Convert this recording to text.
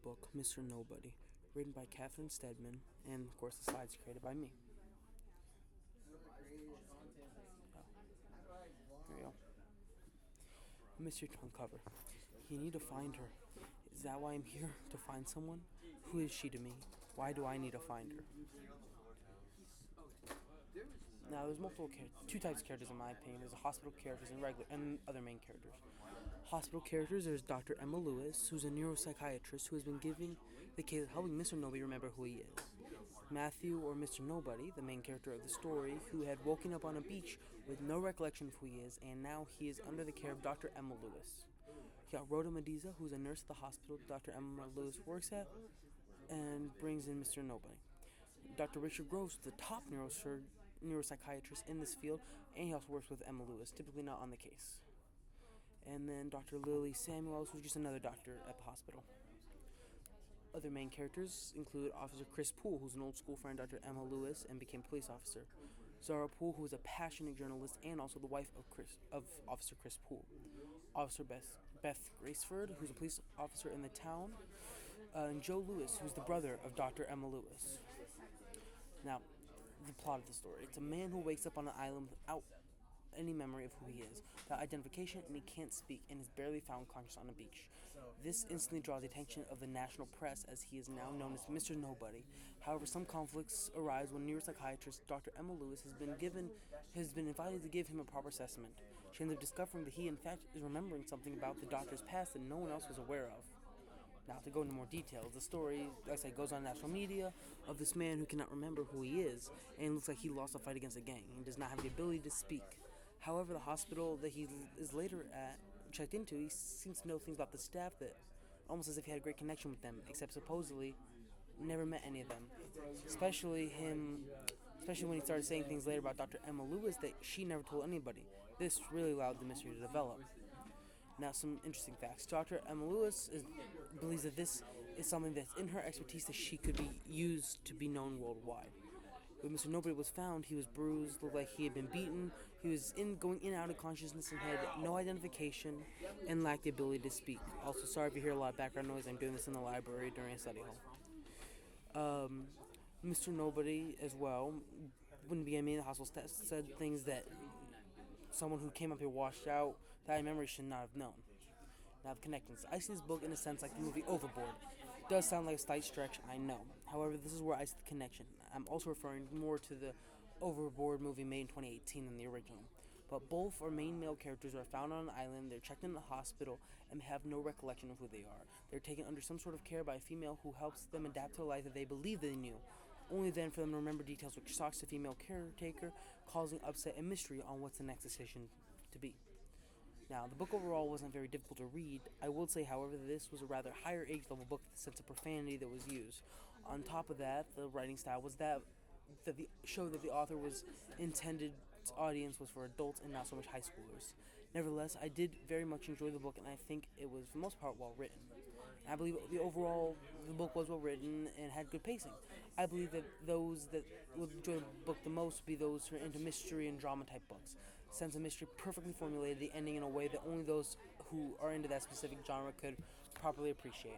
book, Mr. Nobody, written by Catherine Steadman, and of course the slides created by me. There you go. Mr. Tongue cover. You need to find her. Is that why I'm here? To find someone? Who is she to me? Why do I need to find her? Now, there's two types of characters in my opinion. There's the hospital characters and other main characters. Hospital characters, there's Dr. Emma Lewis, who's a neuropsychiatrist who has been giving the case of helping Mr. Nobody remember who he is. Matthew, or Mr. Nobody, the main character of the story, who had woken up on a beach with no recollection of who he is, and now he is under the care of Dr. Emma Lewis. You got Rhoda Mediza, who's a nurse at the hospital Dr. Emma Lewis works at, and brings in Mr. Nobody. Dr. Richard Groves, the top neuropsychiatrist in this field, and he also works with Emma Lewis, typically not on the case. And then Dr. Lily Samuels, who's just another doctor at the hospital. Other main characters include Officer Chris Poole, who's an old school friend of Dr. Emma Lewis and became a police officer. Zara Poole, who is a passionate journalist and also the wife of Officer Chris Poole. Officer Beth Graceford, who's a police officer in the town. And Joe Lewis, who's the brother of Dr. Emma Lewis. Now, the plot of the story. It's a man who wakes up on an island without any memory of who he is, without identification, and he can't speak, and is barely found conscious on a beach. This instantly draws the attention of the national press, as he is now known as Mr. Nobody. However, some conflicts arise when neuropsychiatrist Dr. Emma Lewis has been invited to give him a proper assessment. She ends up discovering that he, in fact, is remembering something about the doctor's past that no one else was aware of. Now, to go into more details, the story, like I said, goes on national media of this man who cannot remember who he is, and looks like he lost a fight against a gang and does not have the ability to speak. However, the hospital that he is later checked into, he seems to know things about the staff that almost as if he had a great connection with them, except supposedly never met any of them. Especially when he started saying things later about Dr. Emma Lewis that she never told anybody. This really allowed the mystery to develop. Now, some interesting facts. Dr. Emma Lewis believes that this is something that's in her expertise that she could be used to be known worldwide. When Mr. Nobody was found, he was bruised, looked like he had been beaten, he was going in and out of consciousness and had no identification and lacked the ability to speak. Also, sorry if you hear a lot of background noise, I'm doing this in the library during a study hall. Mr. Nobody, as well, when being in the hospital, said things that someone who came up here washed out, that I memory should not have known. Now, the connections. I see this book in a sense like the movie Overboard. It does sound like a slight stretch, I know. However, this is where I see the connection. I'm also referring more to the Overboard movie made in 2018 than the original. But both our main male characters are found on an island, they're checked in the hospital, and have no recollection of who they are. They're taken under some sort of care by a female who helps them adapt to a life that they believe they knew, only then for them to remember details which shocks the female caretaker, causing upset and mystery on what's the next decision to be. Now, the book overall wasn't very difficult to read. I will say, however, that this was a rather higher age level book with the sense of profanity that was used. On top of that, the writing style was that showed that the author was intended audience was for adults and not so much high schoolers. Nevertheless, I did very much enjoy the book, and I think it was, for the most part, well written. I believe the book was well written and had good pacing. I believe that those that would enjoy the book the most would be those who are into mystery and drama type books. Sense of mystery perfectly formulated, the ending in a way that only those who are into that specific genre could properly appreciate.